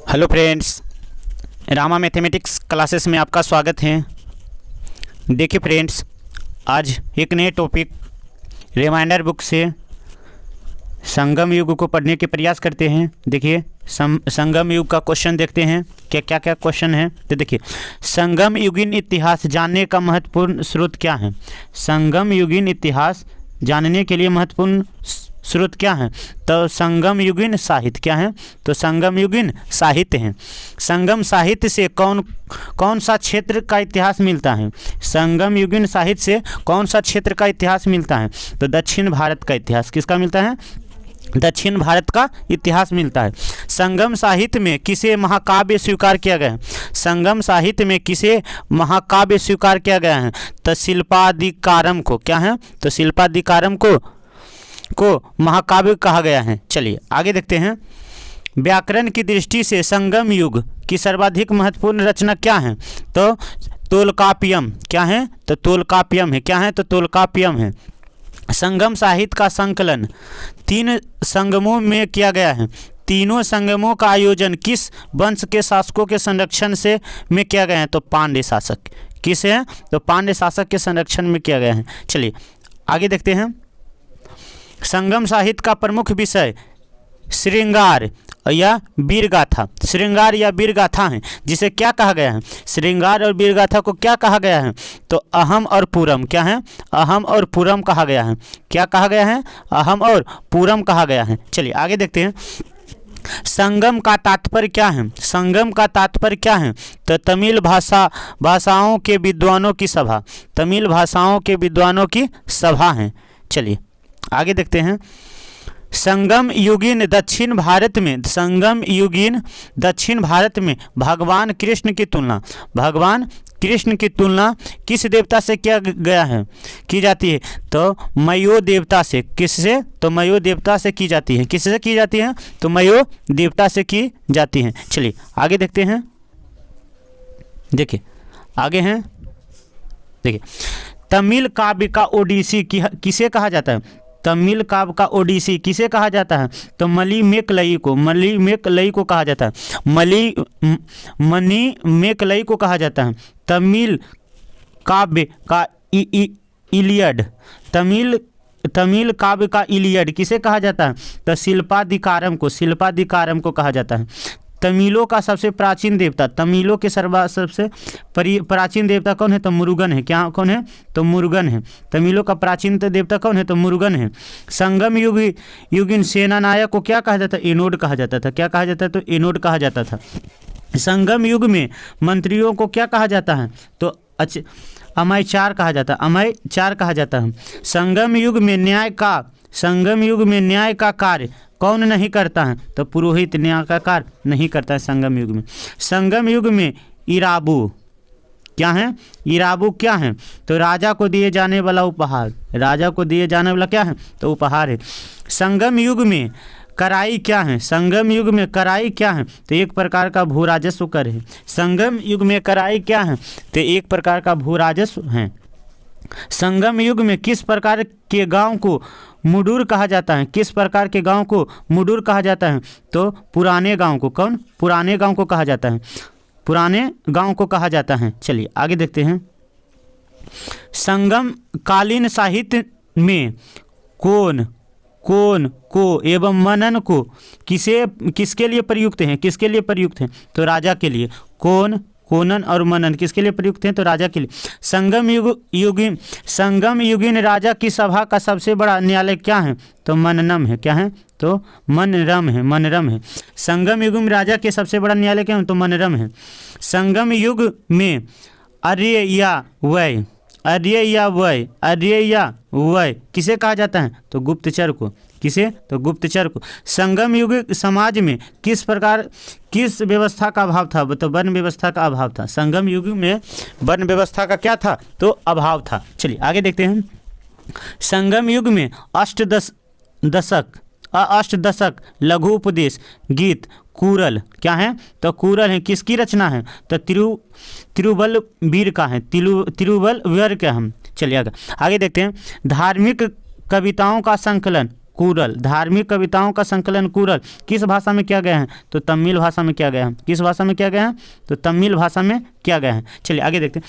Hello friends, Rama mathematics classes में आपका स्वागत है। देखिए फ्रेंड्स, आज एक नए टॉपिक रिमाइंडर बुक से संगम युग को पढ़ने के प्रयास करते हैं। देखिए संगम युग का क्वेश्चन देखते हैं क्या क्या क्या क्वेश्चन है। तो देखिए, संगम युगीन इतिहास जानने का महत्वपूर्ण स्रोत क्या है। संगम युगीन इतिहास जानने के लिए महत्वपूर्ण स्रोत क्या है। तो संगम युगीन साहित्य क्या है। तो संगम युगीन साहित्य है। संगम साहित्य से कौन सा क्षेत्र का इतिहास मिलता है। संगम युगीन साहित्य से कौन सा क्षेत्र का इतिहास मिलता है। तो दक्षिण भारत का इतिहास किसका मिलता है। दक्षिण भारत का इतिहास मिलता है। संगम साहित्य में किसे महाकाव्य स्वीकार किया गया है। संगम साहित्य में किसे महाकाव्य स्वीकार किया गया है। तो शिल्पादिकारम को क्या है। तो शिल्पादिकारम को महाकाव्य कहा गया है। चलिए आगे देखते हैं। व्याकरण की दृष्टि से संगम युग की सर्वाधिक महत्वपूर्ण रचना क्या है। तो तोलकाप्पियम क्या है। तो तोलकाप्पियम है। क्या है। तो तोलकाप्पियम है। संगम साहित्य का संकलन 3 संगमों में किया गया है। तीनों संगमों का आयोजन किस वंश के शासकों के संरक्षण में किया गया है। तो पांड्य शासक किस है। तो पांड्य शासक के संरक्षण में किया गया है। चलिए आगे देखते हैं। संगम साहित्य का प्रमुख विषय श्रृंगार या वीरगाथा। श्रृंगार या वीरगाथा है, जिसे क्या कहा गया है। श्रृंगार और वीरगाथा को क्या कहा गया है। तो अहम और पूरम क्या है। अहम और पूरम कहा गया है। क्या कहा गया है। अहम और पूरम कहा गया है। चलिए आगे देखते हैं। संगम का तात्पर्य क्या है। संगम का तात्पर्य क्या है। तो तमिल भाषाओं के विद्वानों की सभा। तमिल भाषाओं के विद्वानों की सभा है। चलिए आगे देखते हैं। संगम युगीन दक्षिण भारत में भगवान कृष्ण की तुलना किस देवता से किया गया है की जाती है। तो मयो देवता से। किससे। तो मयो देवता से की जाती है। किससे की जाती है। तो मयो देवता से की जाती है। चलिए आगे देखते हैं। देखिए आगे हैं। देखिए, तमिल काव्य का ओडिसी किसे कहा जाता है। तमिल काव्य का ओडिसी किसे कहा जाता है। तो मणिमेकलई को कहा जाता है। मणिमेकलई को कहा जाता है। तमिल काव्य का इलियड। तमिल काव्य का इलियड किसे कहा जाता है। तो शिल्पादिकारम को कहा जाता है। तमिलों का सबसे प्राचीन देवता। तमिलों के सबसे प्राचीन देवता कौन है। तो मुरुगन है। क्या कौन है। तो मुरुगन है। तमिलों का प्राचीन देवता कौन है। तो मुरुगन है। संगम युगीन सेना नायक को क्या कहा जाता है। एनोड कहा जाता था। क्या कहा जाता है। तो एनोड कहा जाता था। संगम युग में मंत्रियों को क्या कहा जाता है। तो अमायचार कहा जाता है। अमायचार कहा जाता है। संगम युग में न्याय का कार्य कौन नहीं करता है। तो पुरोहित न्याय का कार्य नहीं करता है संगम युग में। संगम युग में इराबू क्या है। इराबू क्या है। तो राजा को दिए जाने वाला उपहार। राजा को दिए जाने वाला क्या है। तो उपहार है। संगम युग में कराई क्या है। संगम युग में कराई क्या है। तो एक प्रकार का भू राजस्व कर है। संगम युग में कराई क्या है। तो एक प्रकार का भू राजस्व है। संगम युग में किस प्रकार के गांव को मुडुर कहा जाता है। किस प्रकार के गांव को मुडुर कहा जाता है। तो पुराने गांव को पुराने गांव को कहा जाता है। पुराने गांव को कहा जाता है। चलिए आगे देखते हैं। संगम कालीन साहित्य में कोन को एवं मनन को किसके लिए प्रयुक्त हैं। किसके लिए प्रयुक्त हैं। तो राजा के लिए। कोनन और मनन किसके लिए प्रयुक्त हैं। तो राजा के लिए। संगम युगीन राजा की सभा का सबसे बड़ा न्यायालय क्या है। तो मननम है। क्या है। तो मनरम है। संगम युग में राजा के सबसे बड़ा न्यायालय क्या है। तो मनरम है। संगम युग में अर्य या वय किसे कहा जाता है। तो गुप्तचर को। किसे। तो गुप्तचर को। संगम युग समाज में किस व्यवस्था का अभाव था। तो वर्ण व्यवस्था का अभाव था। संगम युग में वर्ण व्यवस्था का क्या था। तो अभाव था। चलिए आगे देखते हैं। संगम युग में अष्टदशक लघु उपदेश गीत कुरल क्या है। तो कुरल है। किसकी रचना है। तो तिरुवल्लवीर का है। तिरुवल्लवीर का हम। चलिए आगे देखते हैं। धार्मिक कविताओं का संकलन कूरल। धार्मिक कविताओं का संकलन कूरल किस भाषा में किया गया है? तो तमिल भाषा में किया गया है। किस भाषा में किया गया है? तो तमिल भाषा में किया गया है। चलिए आगे देखते हैं।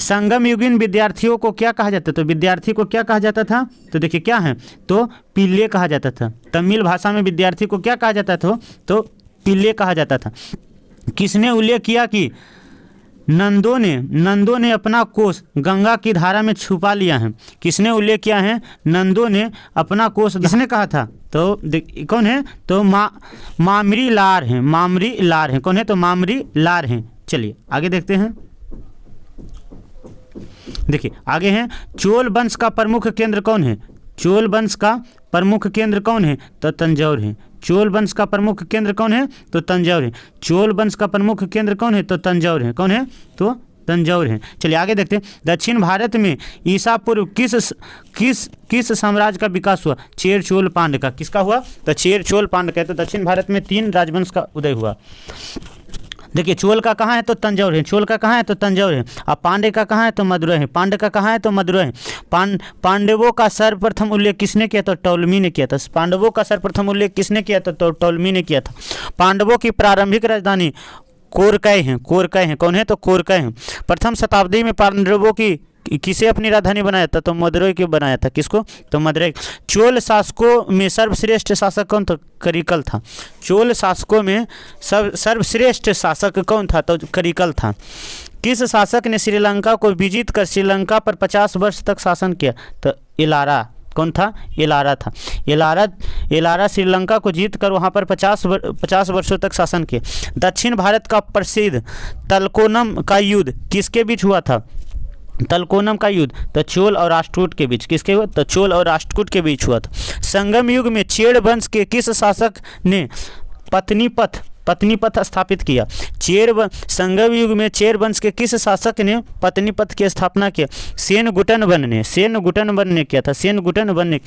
संगम युगीन विद्यार्थियों को क्या कहा जाता था? तो विद्यार्थी को क्या कहा जाता था? तो देखिए क्या है, तो पिल्ले कहा जाता था। तमिल भाषा में विद्यार्थी को क्या कहा जाता था? तो पिल्ले कहा जाता था। किसने उल्लेख किया कि नंदों ने अपना कोष गंगा की धारा में छुपा लिया है? किसने उल्लेख किया है? नंदों ने अपना कोष, किसने कहा था? तो कौन है? तो मामरी लार हैं। मामरी लार हैं। कौन है? तो मामरी लार हैं। चलिए आगे देखते हैं। देखिए आगे है, चोल वंश का प्रमुख केंद्र कौन है? चोल वंश का प्रमुख केंद्र कौन है? तो तंजौर है। चोल वंश का प्रमुख केंद्र कौन है? तो तंजौर है। चोल वंश का प्रमुख केंद्र कौन है? तो तंजौर है। कौन है? तो तंजौर है। चलिए आगे देखते हैं। दक्षिण भारत में ईसा पूर्व किस साम्राज्य का विकास हुआ? चेर चोल पांड्य का। किसका हुआ? तो चेर चोल पांड्य का। तो दक्षिण भारत में 3 राजवंश का उदय हुआ। देखिए चोल का कहाँ है? तो तंजौर है। चोल का कहाँ है? तो तंजौर है। अब पांड्य का कहाँ है? तो मदुरै है। पांड्य का कहाँ है? तो मदुरै है। पांडवों का सर्वप्रथम उल्लेख किसने किया? तो टॉलमी ने किया था। पांडवों का सर्वप्रथम उल्लेख किसने किया था? तो टॉलमी ने किया था। पांडवों की प्रारंभिक राजधानी कोरकै है। कोरकै है। कौन है? तो कोरकै है। प्रथम शताब्दी में पांडवों की किसे अपनी राजधानी बनाया था? तो मदुरै की बनाया था। किसको? तो मदुरै। चोल शासकों में सर्वश्रेष्ठ शासक कौन था? करिकल था। चोल शासकों में सर्वश्रेष्ठ शासक कौन था? तो करिकल था। किस शासक ने श्रीलंका को विजित कर श्रीलंका पर 50 वर्ष तक शासन किया? तो एलारा। कौन था? एलारा था। एलारा श्रीलंका को जीत कर वहाँ पर 50 वर्षों तक शासन किया। दक्षिण भारत का प्रसिद्ध तलकोनम का युद्ध किसके बीच हुआ था? तलकोनम का युद्ध तो चोल और राष्ट्रकूट के बीच। किसके हुआ? तो चोल और राष्ट्रकूट के बीच हुआ था। संगम युग में चेर वंश के किस शासक ने पत्नीपथ स्थापित किया? संगम युग में चेर वंश के किस शासक ने पत्नीपथ की स्थापना किया? सेनगुटनवन ने किया था। सेनगुटनवन ने।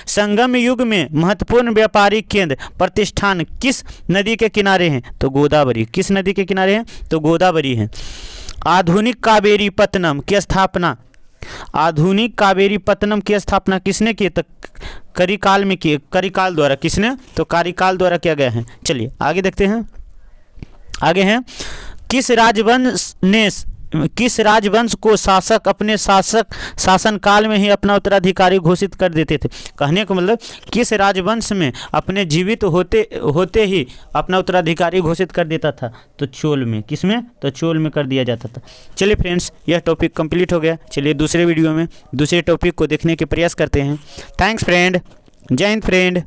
संगम युग में महत्वपूर्ण व्यापारिक केंद्र प्रतिष्ठान किस नदी के किनारे हैं? तो गोदावरी। किस नदी के किनारे हैं? तो गोदावरी है। आधुनिक कावेरीपत्तनम की स्थापना किसने की? तो करिकाल में की। करिकाल द्वारा। किसने? तो कारिकाल द्वारा किया गया है। चलिए आगे देखते हैं। आगे हैं, किस राजवंश को शासक अपने शासन काल में ही अपना उत्तराधिकारी घोषित कर देते थे? कहने का मतलब किस राजवंश में अपने जीवित होते ही अपना उत्तराधिकारी घोषित कर देता था? तो चोल में। किसमें? तो चोल में कर दिया जाता था। चलिए फ्रेंड्स, यह टॉपिक कंप्लीट हो गया। चलिए दूसरे वीडियो में दूसरे टॉपिक को देखने के प्रयास करते हैं। Thanks friend. जय हिंद फ्रेंड।